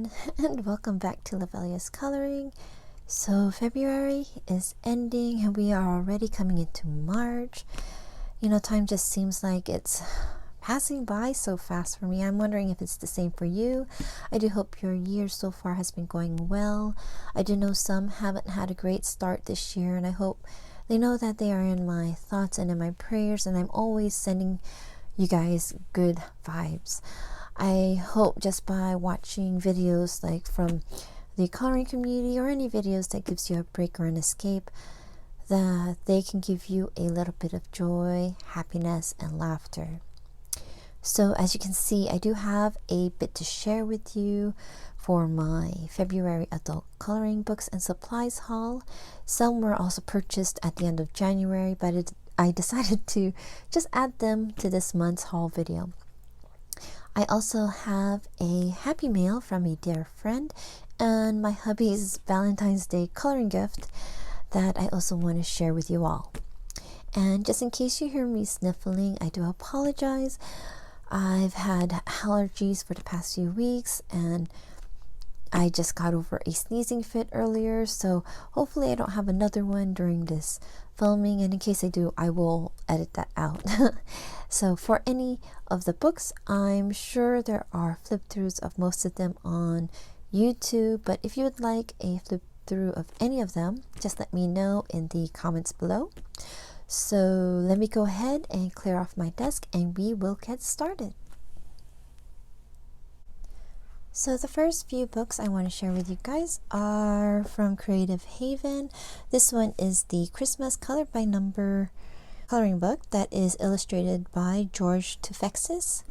everyone, and welcome back to Lovella's Coloring. So February is ending and we are already coming into March. You know, time just seems like it's passing by so fast for me. I'm wondering if it's the same for you. I do hope your year so far has been going well. I do know some haven't had a great start this year, and I hope they know that they are in my thoughts and in my prayers, and I'm always sending you guys good vibes. I hope just by watching videos like from the coloring community or any videos that gives you a break or an escape, that they can give you a little bit of joy, happiness, and laughter. So as you can see, I do have a bit to share with you for my February adult coloring books and supplies haul. Some were also purchased at the end of January, but I decided to just add them to this month's haul video. I also have a happy mail from a dear friend and my hubby's Valentine's Day coloring gift that I also want to share with you all. And just in case you hear me sniffling, I do apologize. I've had allergies for the past few weeks and I just got over a sneezing fit earlier, so hopefully I don't have another one during this filming, and in case I do, I will edit that out. So for any of the books, I'm sure there are flip-throughs of most of them on YouTube, but if you would like a flip-through of any of them, just let me know in the comments below. So let me go ahead and clear off my desk and we will get started. So the first few books I want to share with you guys are from Creative Haven. This one is the Christmas Color by Number coloring book that is illustrated by George Tufexis.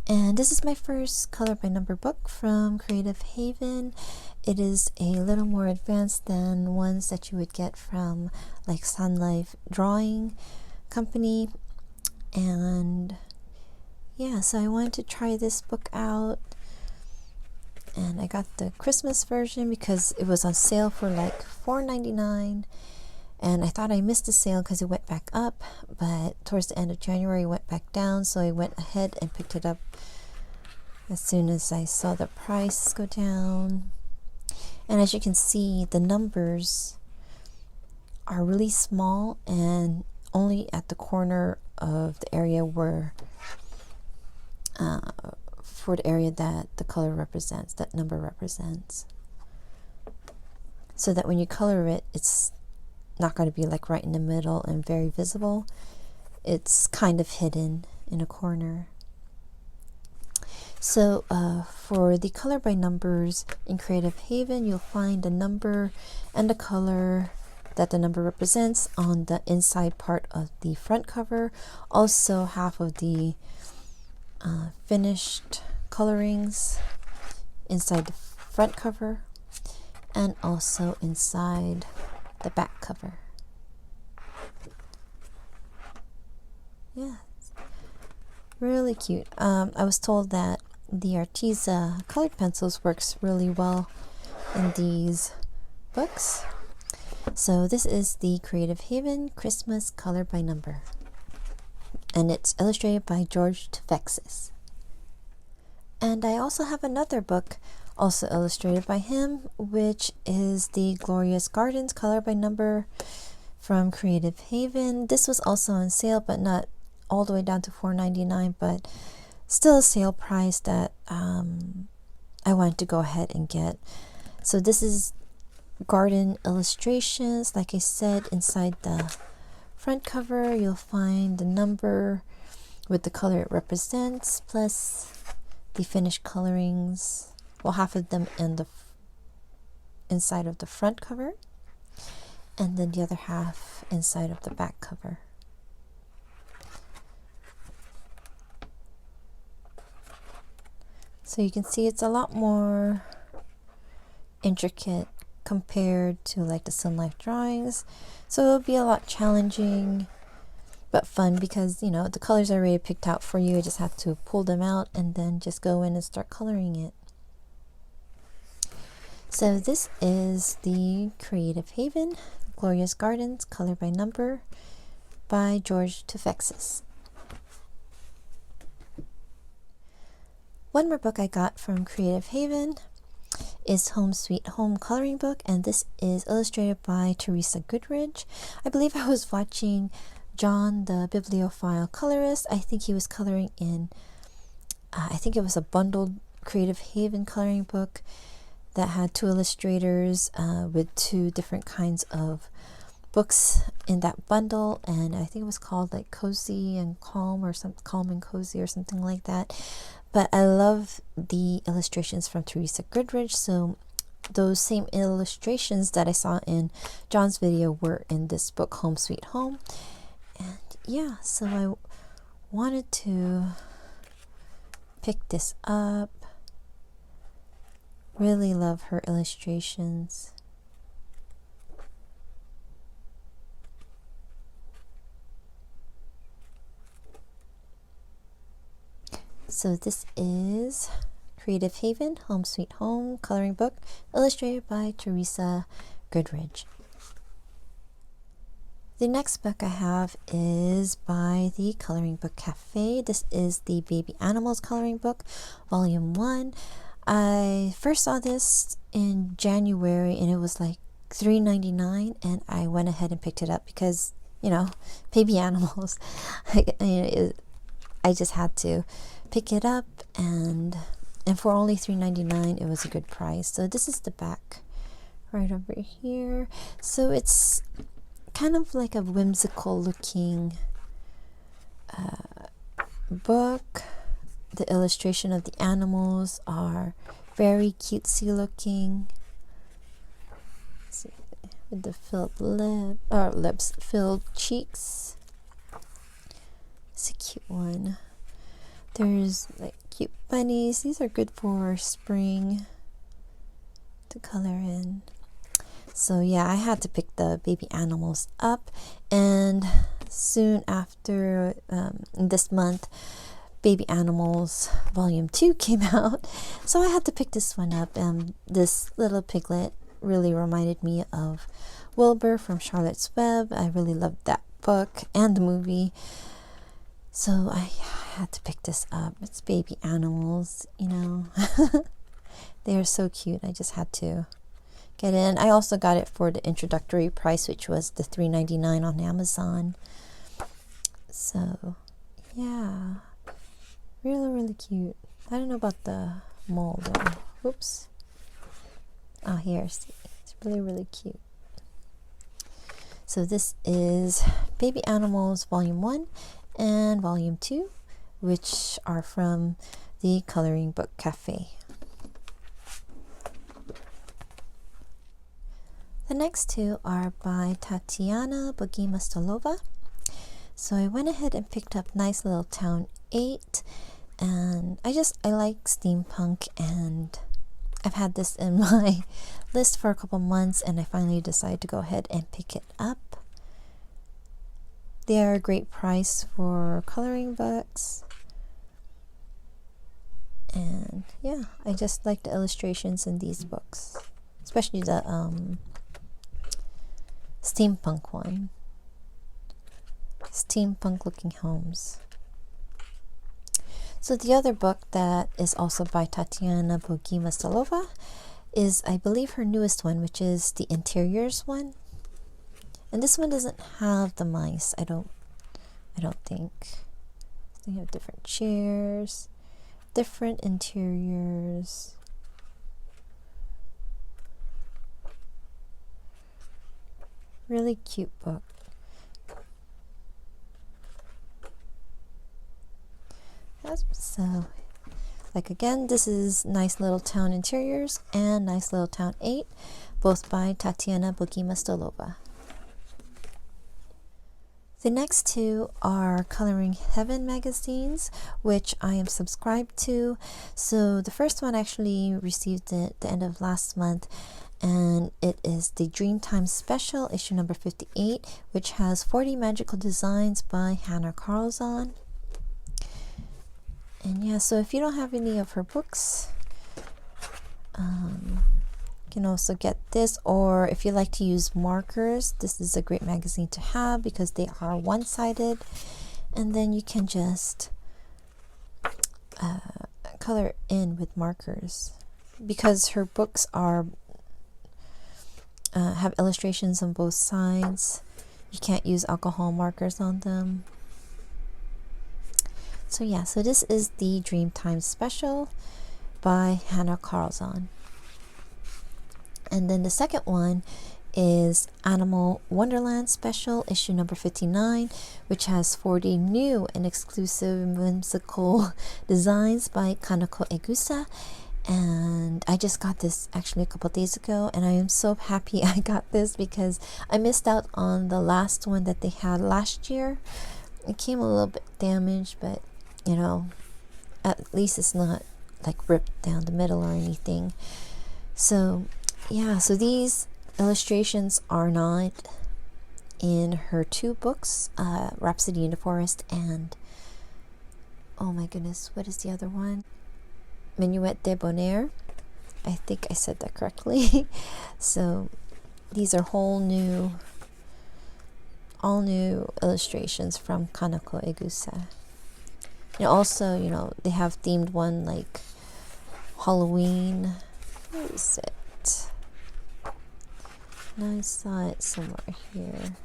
And this is my first color by number book from Creative Haven. It is a little more advanced than ones that you would get from like Sun Life Drawing Company. And yeah, so I wanted to try this book out. And I got the Christmas version because it was on sale for like $4.99. And I thought I missed the sale because it went back up, but towards the end of January it went back down, so I went ahead and picked it up as soon as I saw the price go down. And as you can see, the numbers are really small and only at the corner of the area where for the area that the color represents, that number represents, so that when you color it, it's not going to be like right in the middle and very visible. It's kind of hidden in a corner. So for the color by numbers in Creative Haven, you'll find the number and the color that the number represents on the inside part of the front cover. Also half of the finished colorings inside the front cover and also inside the back cover. Yeah, really cute. I was told that the Arteza colored pencils works really well in these books. So this is the Creative Haven Christmas Color by Number, and it's illustrated by George Tufexis. And I also have another book also illustrated by him, which is the Glorious Gardens Color by Number from Creative Haven. This was also on sale, but not all the way down to $4.99, but still a sale price that I wanted to go ahead and get. So this is garden illustrations. Like I said, inside the front cover you'll find the number with the color it represents, plus the finished colorings, well, half of them in the inside of the front cover and then the other half inside of the back cover. So you can see it's a lot more intricate compared to like the Sun Life drawings, so it'll be a lot challenging but fun because, you know, the colors are already picked out for you. You just have to pull them out and then just go in and start coloring it. So this is the Creative Haven Glorious Gardens Color by Number by George Tufexis. One more book I got from Creative Haven is Home Sweet Home coloring book, and this is illustrated by Teresa Goodridge. I believe I was watching John, the bibliophile colorist. I think he was coloring in, I think it was a bundled Creative Haven coloring book that had two illustrators with two different kinds of books in that bundle, and I think it was called like Cozy and Calm, or some Calm and Cozy or something like that. But I love the illustrations from Teresa Goodridge, so those same illustrations that I saw in John's video were in this book, Home Sweet Home. And yeah, so I wanted to pick this up. Really love her illustrations. So this is Creative Haven, Home Sweet Home coloring book, illustrated by Teresa Goodridge. The next book I have is by the Coloring Book Cafe. This is the Baby Animals coloring book, Volume 1. I first saw this in January and it was like $3.99, and I went ahead and picked it up because, you know, baby animals. I just had to pick it up, and for only $3.99 it was a good price. So this is the back right over here. So it's kind of like a whimsical looking book. The illustration of the animals are very cutesy looking. Let's see, with the filled lips, filled cheeks. It's a cute one. There's like cute bunnies. These are good for spring to color in. So yeah, I had to pick the baby animals up, and soon after this month, Baby Animals Volume 2 came out, so I had to pick this one up. This little piglet really reminded me of Wilbur from Charlotte's Web. I really loved that book and the movie, so I had to pick this up. It's baby animals, you know. They are so cute. I just had to get in. I also got it for the introductory price, which was the $3.99 on Amazon. So yeah, really cute. I don't know about the mold though. Oops. Oh, here, see, it's really cute. So this is Baby Animals Volume 1 and Volume 2, which are from the Coloring Book Cafe. The next two are by Tatiana Buki. So I went ahead and picked up Nice Little Town 8, and I like steampunk, and I've had this in my list for a couple months, and I finally decided to go ahead and pick it up. They are a great price for coloring books, and yeah, I just like the illustrations in these books, especially the steampunk one. Steampunk looking homes. So the other book that is also by Tatiana Buki is, I believe, her newest one, which is the interiors one. And this one doesn't have the mice. I don't think. They have different chairs, different interiors. Really cute book. So, like again, this is Nice Little Town Interiors and Nice Little Town 8, both by Tatiana Buki. The next two are Coloring Heaven magazines, which I am subscribed to. So the first one actually received it at the end of last month, and it is the Dreamtime Special, issue number 58, which has 40 magical designs by Hannah Carlzon. And yeah, so if you don't have any of her books, you can also get this, or if you like to use markers, this is a great magazine to have because they are one-sided, and then you can just color in with markers because her books are have illustrations on both sides. You can't use alcohol markers on them. So yeah, so this is the Dreamtime Special by Hannah Carlson. And then the second one is Animal Wonderland Special, issue number 59, which has 40 new and exclusive whimsical designs by Kanako Egusa. And I just got this actually a couple days ago, and I am so happy I got this because I missed out on the last one that they had last year. It came a little bit damaged, but you know, at least it's not like ripped down the middle or anything. So yeah, so these illustrations are not in her two books, Rhapsody in the Forest and, oh my goodness, what is the other one? Minuet Debonair. I think I said that correctly. So these are all new illustrations from Kanako Egusa. And also, you know, they have themed one like Halloween. Where is it? No, I saw it somewhere here.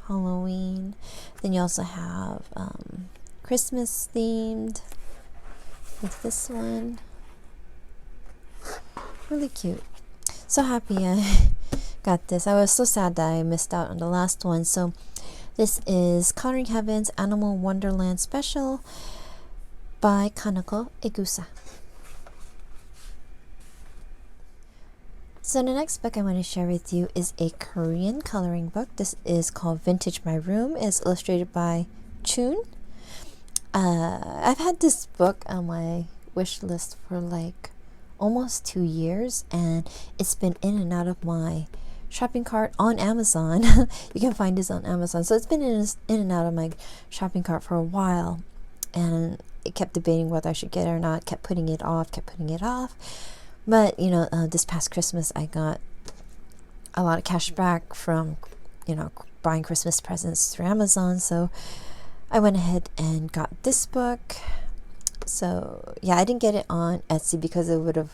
Halloween. Then you also have Christmas themed with this one. Really cute. So happy I got this. I was so sad that I missed out on the last one. So this is Coloring Heaven's Animal Wonderland Special by Kanako Egusa. So the next book I want to share with you is a Korean coloring book. This is called Vintage My Room. It's illustrated by Chun. I've had this book on my wish list for like almost 2 years, and it's been in and out of my shopping cart on Amazon. You can find this on Amazon. So it's been in and out of my shopping cart for a while, and I kept debating whether I should get it or not. Kept putting it off. But, you know, this past Christmas, I got a lot of cash back from, you know, buying Christmas presents through Amazon. So I went ahead and got this book. So, yeah, I didn't get it on Etsy because it would have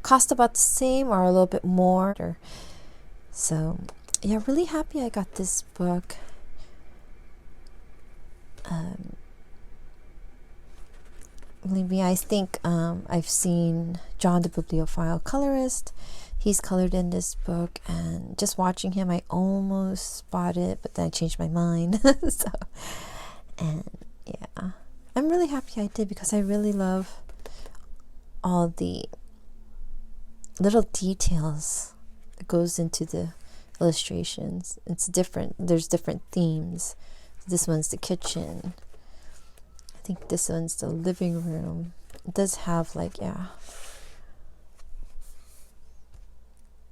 cost about the same or a little bit more. So, yeah, really happy I got this book. Believe me, I think I've seen John the Bibliophile colorist. He's colored in this book, and just watching him, I almost bought it, but then I changed my mind. So, and yeah, I'm really happy I did because I really love all the little details that goes into the illustrations. It's different. There's different themes. This one's the kitchen. I think this one's the living room. It does have like, yeah,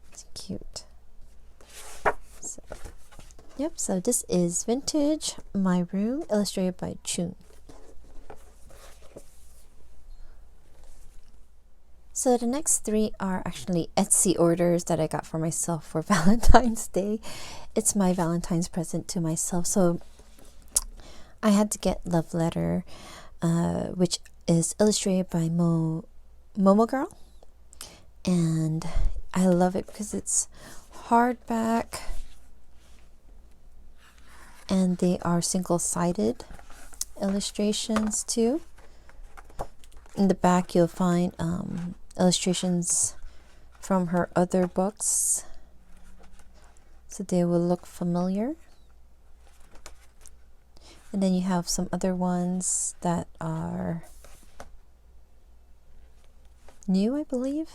it's cute. So, yep, so this is Vintage My Room, illustrated by Chun. So the next three are actually Etsy orders that I got for myself for Valentine's Day. It's my Valentine's present to myself. So I had to get Love Letter, which is illustrated by Momo Girl. And I love it because it's hardback and they are single-sided illustrations too. In the back you'll find illustrations from her other books, so they will look familiar. And then you have some other ones that are new, I believe.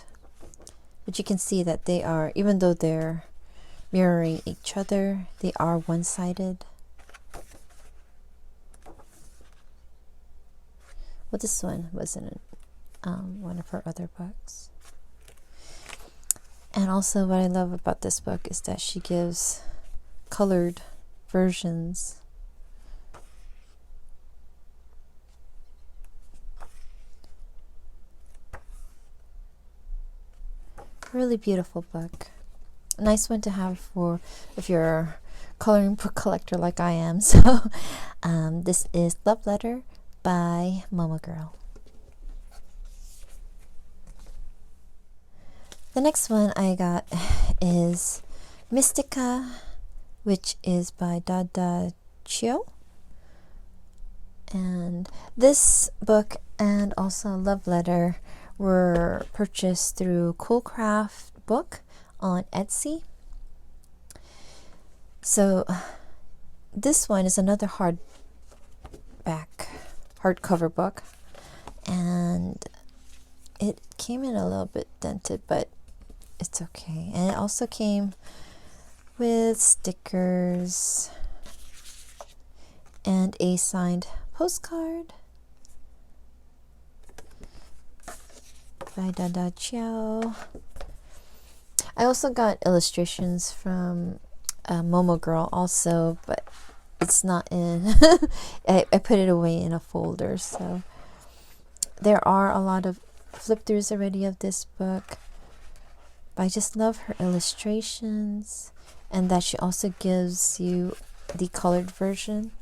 But you can see that they are, even though they're mirroring each other, they are one-sided. Well, this one wasn't one of her other books. And also what I love about this book is that she gives colored versions. Really beautiful book. nice one to have for if you're a coloring book collector like I am. So this is Love Letter by Momo Girl. The next one I got is Mystica, which is by Dada Chio. And this book and also Love Letter were purchased through Coolcraft Book on Etsy. So this one is another hardcover book, and it came in a little bit dented, but it's okay. And it also came with stickers and a signed postcard by Dada Chiao. I also got illustrations from Momo Girl also, but it's not in I put it away in a folder. So there are a lot of flip throughs already of this book, but I just love her illustrations, and that she also gives you the colored version.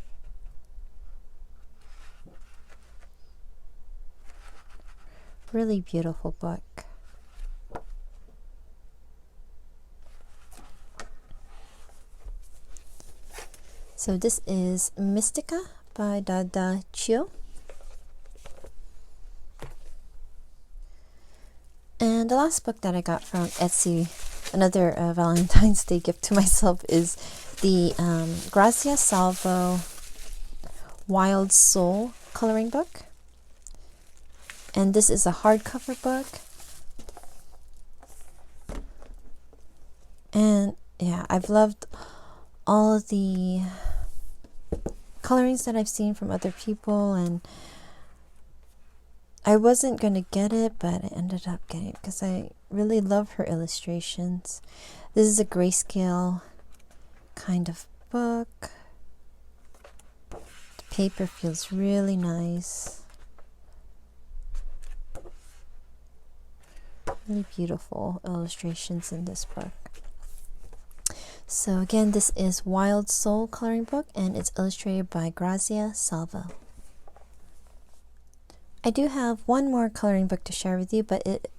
Really beautiful book. So this is Mystica by Dada Chio. And the last book that I got from Etsy, another Valentine's Day gift to myself, is the Grazia Salva Wild Soul coloring book. And this is a hardcover book. And yeah, I've loved all of the colorings that I've seen from other people, and I wasn't going to get it, but I ended up getting it because I really love her illustrations. This is a grayscale kind of book. The paper feels really nice. Really beautiful illustrations in this book. So again, this is Wild Soul coloring book, and it's illustrated by Grazia Salva. I do have one more coloring book to share with you, but it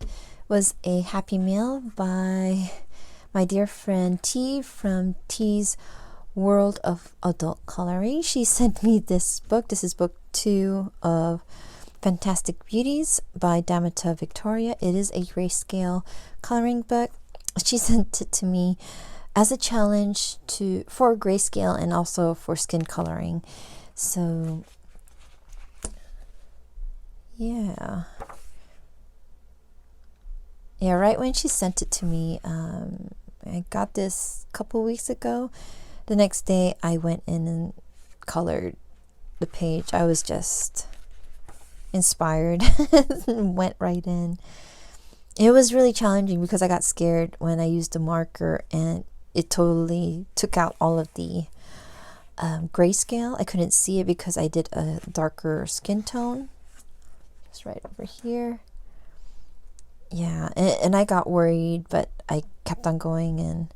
was a Happy Meal by my dear friend T from T's World of Adult Coloring. She sent me this book. This is book 2 of Fantastic Beauties by Damita Victoria. It is a grayscale coloring book. She sent it to me as a challenge for grayscale and also for skin coloring. So yeah, right when she sent it to me, I got this a couple weeks ago. The next day I went in and colored the page. I was just inspired and went right in. It was really challenging because I got scared when I used a marker and it totally took out all of the grayscale. I couldn't see it because I did a darker skin tone. Just right over here. Yeah, and I got worried, but I kept on going, and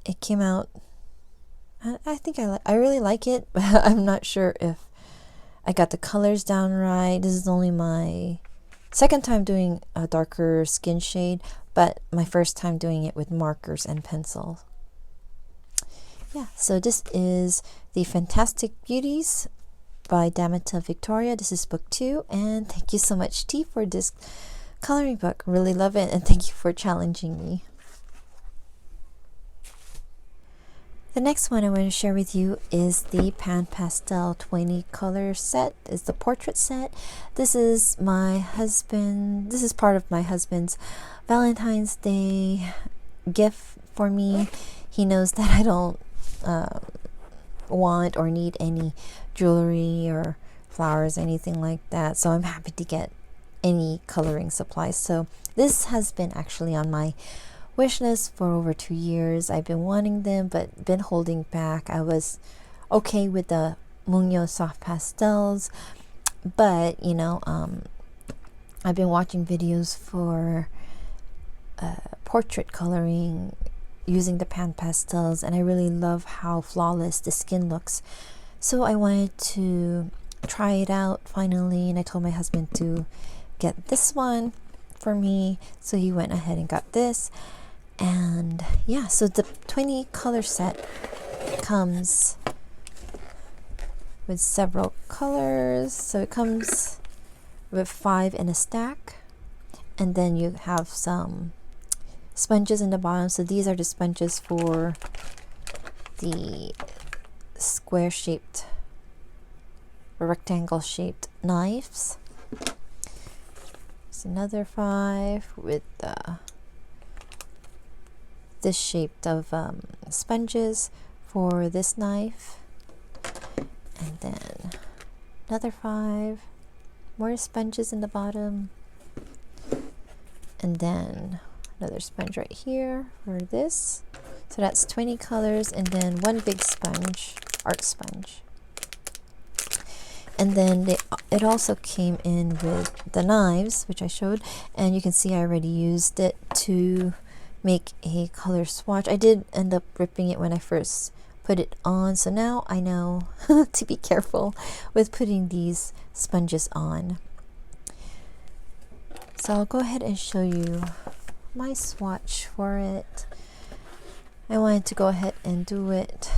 it came out. I think I really like it, but I'm not sure if I got the colors down right. This is only my second time doing a darker skin shade, but my first time doing it with markers and pencils. Yeah, so this is the Fantastic Beauties by Damita Victoria. This is book 2, and thank you so much, T, for this coloring book. Really love it, and thank you for challenging me. The next one I want to share with you is the Pan Pastel 20 color set. It's the portrait set. This is part of my husband's Valentine's Day gift for me. He knows that I don't want or need any jewelry or flowers, anything like that, so I'm happy to get any coloring supplies. So this has been actually on my wish list for over 2 years. I've been wanting them but been holding back. I was okay with the Mungyo soft pastels, but I've been watching videos for portrait coloring using the pan pastels, and I really love how flawless the skin looks. So I wanted to try it out finally, and I told my husband to get this one for me, so he went ahead and got this. And yeah, so the 20 color set comes with several colors. So it comes with 5 in a stack, and then you have some sponges in the bottom. So these are the sponges for the square shaped or rectangle shaped knives. There's another 5 with this shaped of sponges for this knife, and then another 5 more sponges in the bottom, and then another sponge right here for this. So that's 20 colors, and then one big sponge, art sponge. And then it also came in with the knives, which I showed, and you can see I already used it to make a color swatch. I did end up ripping it when I first put it on, so now I know to be careful with putting these sponges on. So I'll go ahead and show you my swatch for it. I wanted to go ahead and do it,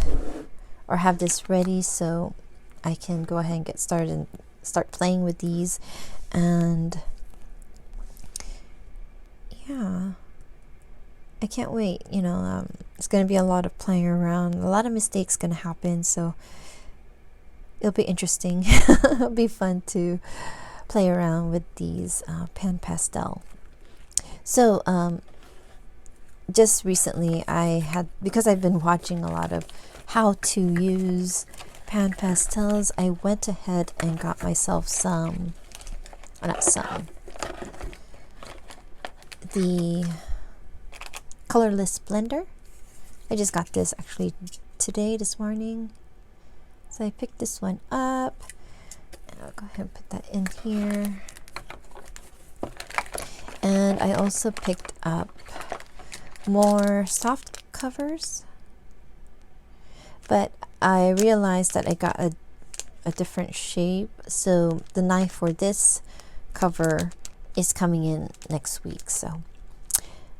or have this ready, so I can go ahead and get started and start playing with these. And yeah, I can't wait. You know, it's going to be a lot of playing around, a lot of mistakes going to happen, so it'll be interesting. It'll be fun to play around with these pan pastel. So just recently because I've been watching a lot of how to use pan pastels, I went ahead and got myself the colorless blender. I just got this actually this morning. So I picked this one up, and I'll go ahead and put that in here. And I also picked up more soft covers, but I realized that I got a different shape, so the knife for this cover is coming in next week. So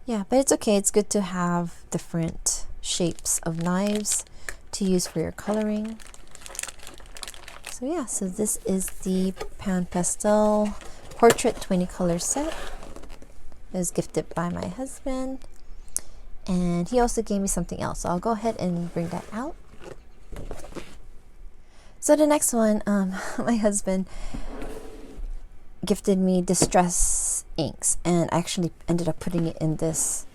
yeah, but it's okay. It's good to have different shapes of knives to use for your coloring. So yeah, so this is the pan pastel portrait 20 color set. It was gifted by my husband, and he also gave me something else, so I'll go ahead and bring that out. So the next one, my husband gifted me distress inks, and I actually ended up putting it in this.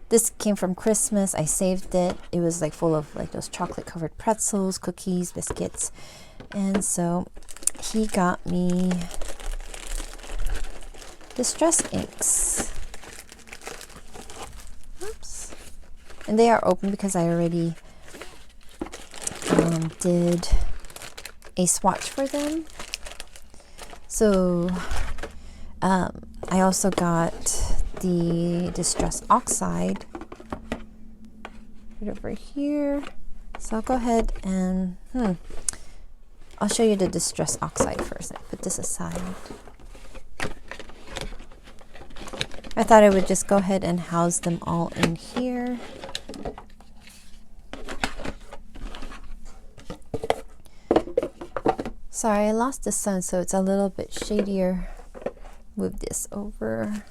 This came from Christmas. I saved it. It was like full of like those chocolate covered pretzels, cookies, biscuits, and so he got me distress inks. Oops. And they are open because I already did a swatch for them. So I also got the Distress Oxide right over here. So I'll go ahead and I'll show you the Distress Oxide first. I put this aside. I thought I would just go ahead and house them all in here. Sorry, I lost the sun, so it's a little bit shadier. Move this over.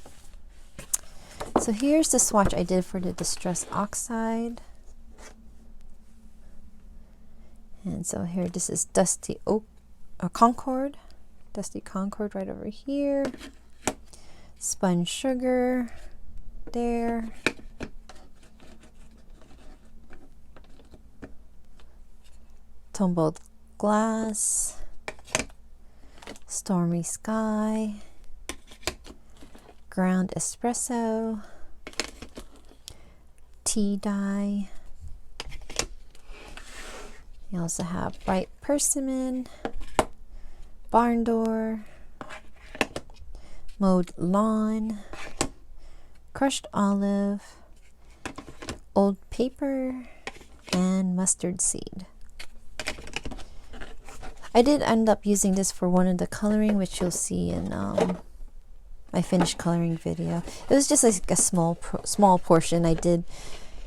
So here's the swatch I did for the Distress Oxide. And so here, this is Dusty Oak, Concord. Dusty Concord right over here. Spun Sugar there. Tumbled Glass. Stormy Sky. Ground Espresso. Tea Dye. You also have Bright Persimmon. Barn Door. Mowed Lawn. Crushed Olive. old paper, and mustard seed. I did end up using this for one of the coloring, which you'll see in my finished coloring video. It was just like a small portion. I did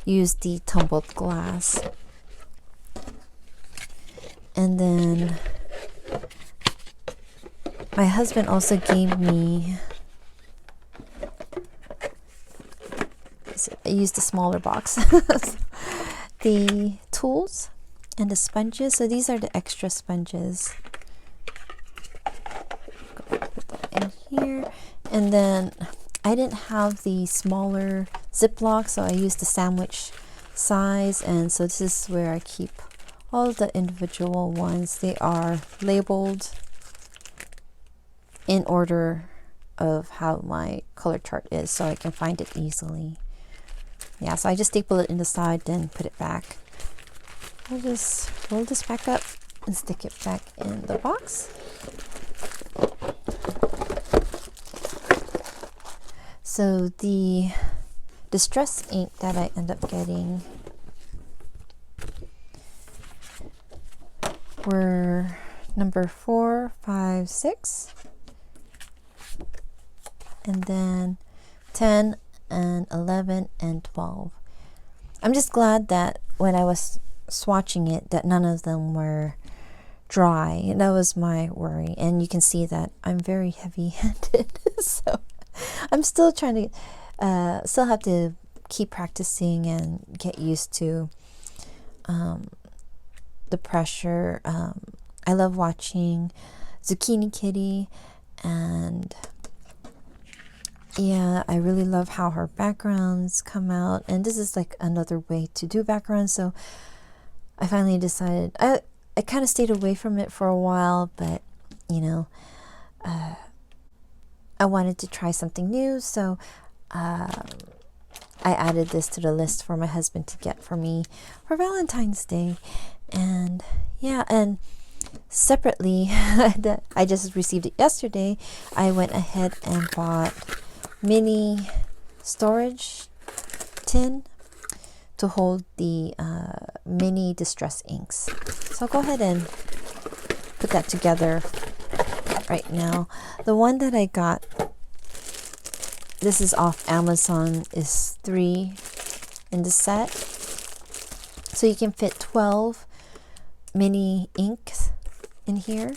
use the tumbled glass. And then my husband also gave me, I used a smaller box, the tools and the sponges. So these are the extra sponges. Put that in here. And then I didn't have the smaller Ziploc, so I used the sandwich size. And so this is where I keep all the individual ones. They are labeled in order of how my color chart is, so I can find it easily. Yeah, so I just staple it in the side, then put it back. I'll just roll this back up and stick it back in the box. So the distress ink that I end up getting were number 4, 5, 6, and then 10 and 11 and 12. I'm just glad that when I was swatching it that none of them were dry. That was my worry, and you can see that I'm very heavy-handed. So I'm still trying to still have to keep practicing and get used to the pressure. I love watching Zucchini Kitty, and yeah, I really love how her backgrounds come out, and this is like another way to do backgrounds. So I finally decided, I kind of stayed away from it for a while, but you know, I wanted to try something new, so I added this to the list for my husband to get for me for Valentine's Day. And yeah, and separately, I just received it yesterday, I went ahead and bought mini storage tin to hold the mini distress inks. So I'll go ahead and put that together right now. The one that I got, this is off Amazon, is 3 in the set. So you can fit 12 mini inks in here.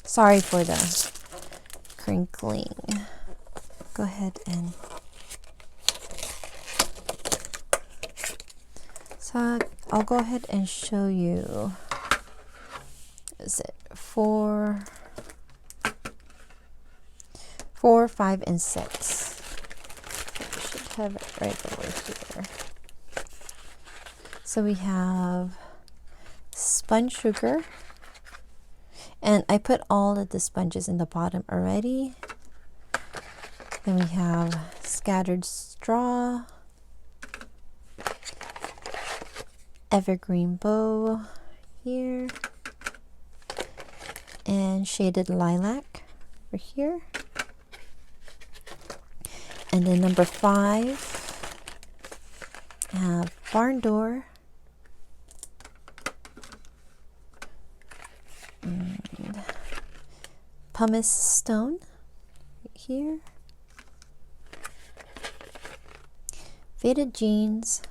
Sorry for the crinkling. Go ahead and so I'll go ahead and show you. Is it 4, 5, and 6? I should have it right over here. So we have spun sugar, and I put all of the sponges in the bottom already. Then we have scattered straw, evergreen bow here, and shaded lilac over here. And then number 5, I have barn door, and pumice stone right here, faded jeans,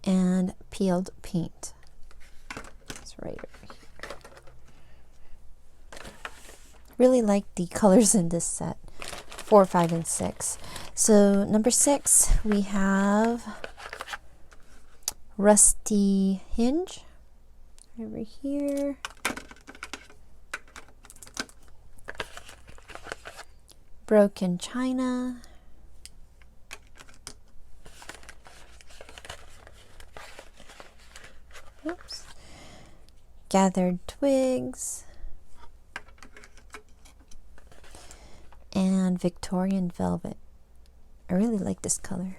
and peeled paint. It's right over here. Really like the colors in this set, 4, 5, and 6. So number 6, we have rusty hinge over here, broken china, oops, gathered twigs, and Victorian velvet. I really like this color.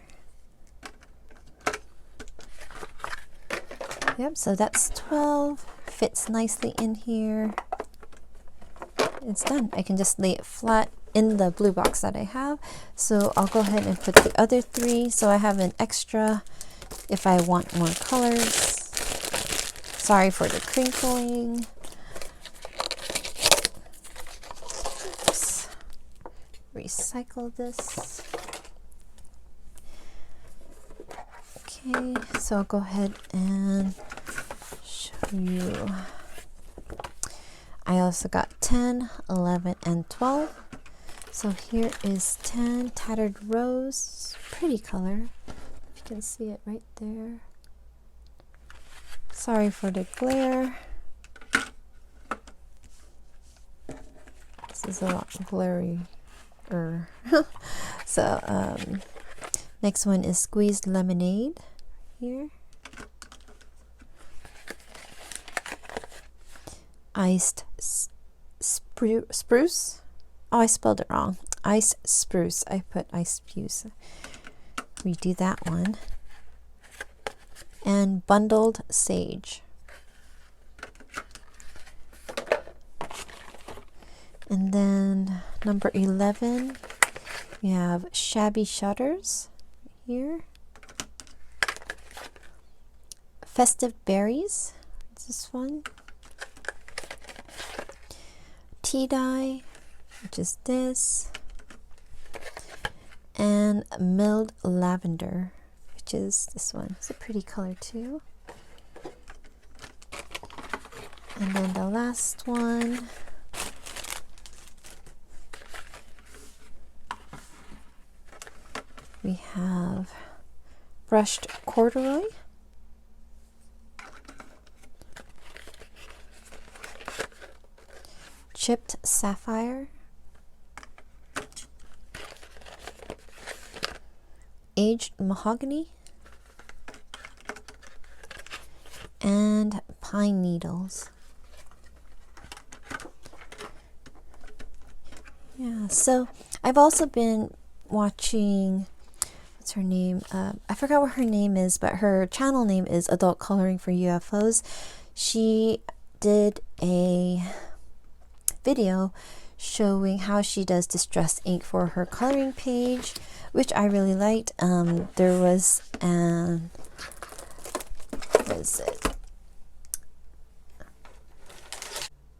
Yep, so that's 12. Fits nicely in here. It's done. I can just lay it flat in the blue box that I have. So I'll go ahead and put the other 3 so I have an extra if I want more colors. Sorry for the crinkling. Oops. Recycle this. Okay, so I'll go ahead and show you. I also got 10, 11, and 12. So here is 10, Tattered Rose. Pretty color. If you can see it right there. Sorry for the glare. This is a lot blurry. So, next one is Squeezed Lemonade. Here. Iced Spruce. Oh, I spelled it wrong. Iced Spruce. I put Iced Spruce. Redo that one. And Bundled Sage. And then number 11, we have Shabby Shutters here. Festive Berries. What's this one? Tea Dye, which is this. And Milled Lavender, which is this one. It's a pretty color too. And then the last one, we have Brushed Corduroy. Chipped Sapphire. Aged Mahogany. And Pine Needles. Yeah, so I've also been watching, what's her name? I forgot what her name is, but her channel name is Adult Coloring for UFOs. She did a video showing how she does distress ink for her coloring page, which I really liked. There was what is it?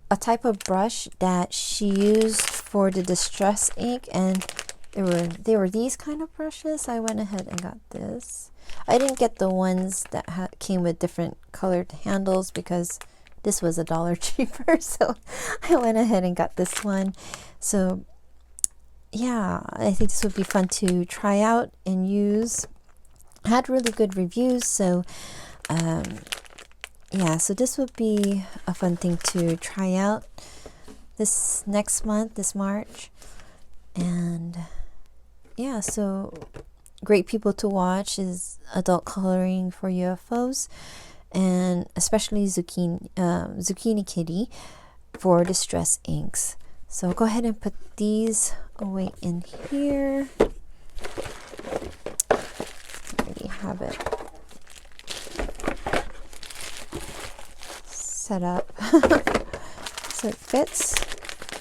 A type of brush that she used for the distress ink, and they were these kind of brushes. I went ahead and got this. I didn't get the ones that came with different colored handles because this was $1 cheaper, so I went ahead and got this one. So yeah, I think this would be fun to try out and use. I had really good reviews, so yeah, so this would be a fun thing to try out this next month, this March. And yeah, so great people to watch is Adult Coloring for UFOs, and especially Zucchini Kitty for distress inks. So go ahead and put these away in here. I already have it set up so it fits.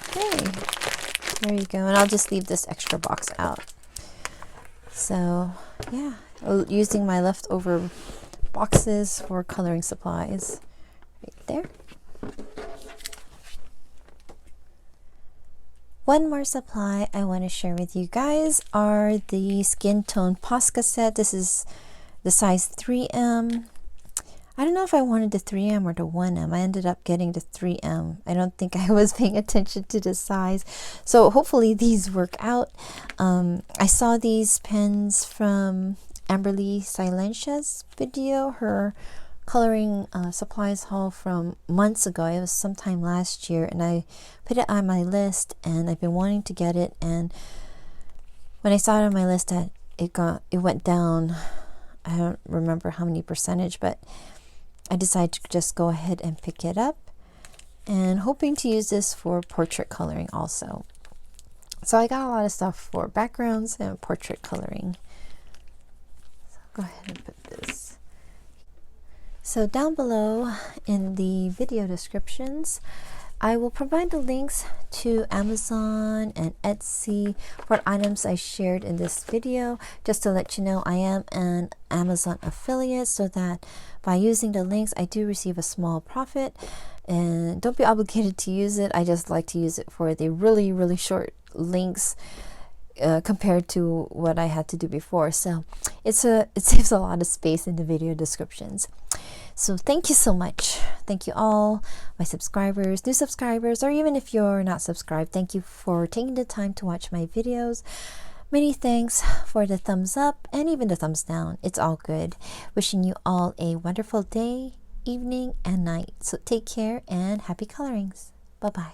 Okay, there you go. And I'll just leave this extra box out. So yeah, using my leftover boxes for coloring supplies right there. One more supply I want to share with you guys are the Skin Tone Posca set. This is the size 3M. I don't know if I wanted the 3M or the 1M. I ended up getting the 3M. I don't think I was paying attention to the size. So hopefully these work out. I saw these pens from Amberly Silentia's video, her coloring supplies haul from months ago. It was sometime last year, and I put it on my list, and I've been wanting to get it. And when I saw it on my list, that it went down. I don't remember how many percentage, but I decided to just go ahead and pick it up, and hoping to use this for portrait coloring also. So I got a lot of stuff for backgrounds and portrait coloring. So go ahead and put this. So down below in the video descriptions, I will provide the links to Amazon and Etsy for items I shared in this video, just to let you know I am an Amazon affiliate, so that by using the links I do receive a small profit. And don't be obligated to use it. I just like to use it for the really short links compared to what I had to do before. So it saves a lot of space in the video descriptions. So thank you so much. Thank you all, my subscribers, new subscribers, or even if you're not subscribed, thank you for taking the time to watch my videos. Many thanks for the thumbs up and even the thumbs down. It's all good. Wishing you all a wonderful day, evening, and night. So take care and happy colorings. Bye-bye.